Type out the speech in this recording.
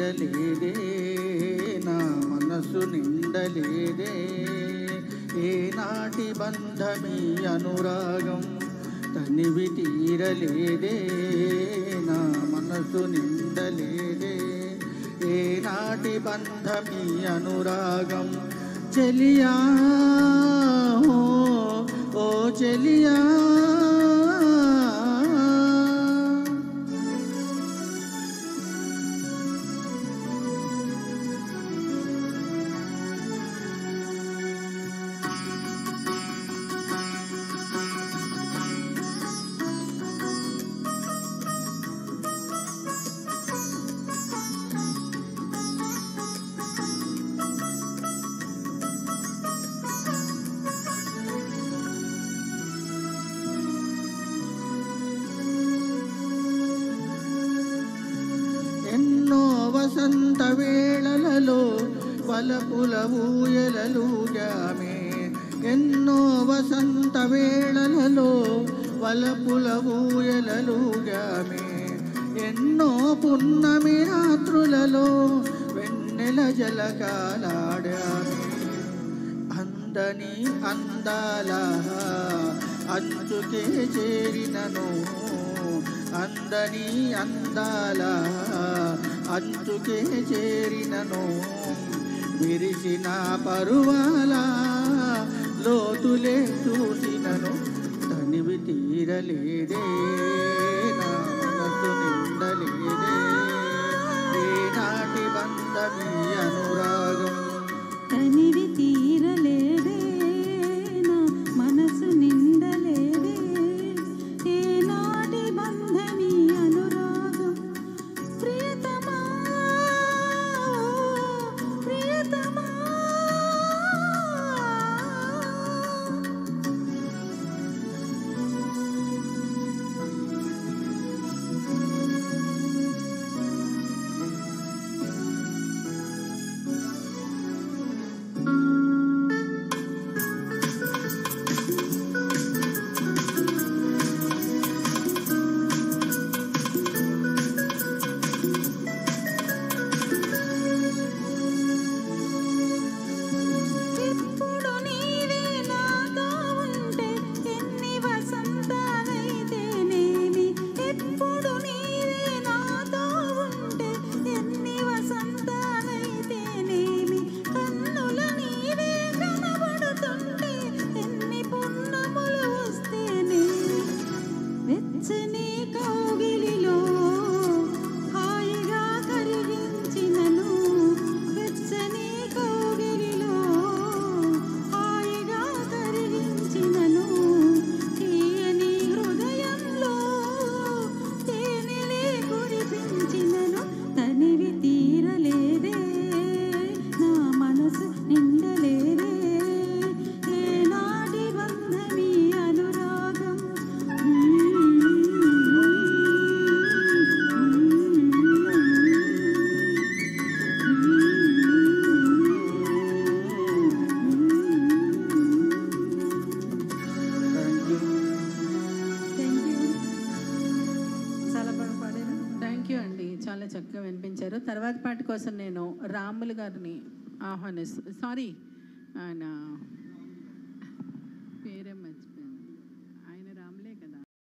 తీరలేదే నా మనసు నిండలేదే ఏనాటి బంధమీ అనురాగం తనివి తీరలేదే నా మనసు నిండలేదే ఏనాటి బంధమీ అనురాగం చెలియా ఓ చెలియా ఎన్నో వసంత వేళలలో వలపుల ఊయలలుగామే ఎన్నో వసంత వేళలలో వలపుల ఊయలలుగామే ఎన్నో పున్నమి రాత్రులలో వెన్నెల జలకాలాడామే అందని అందాల అంచుకే చేరినను అందని అందాల అంచుకే చేరినను విరిసిన పరువాల లోతులే చూసినను తనివి తీరలేదే నా మనసు నిండలేదే ఏనాటి బంధమీ అనురాగం తనివి తీరలేదే నా మనసు నిండలేదే ఏనాటి బంధమీ అనురాగం ప్రియతమా ప్రియతమా చాలా చక్కగా వినిపించారు. తర్వాత పాట కోసం నేను రాములు గారిని ఆహ్వానిస్తాను. సారీ ఆయన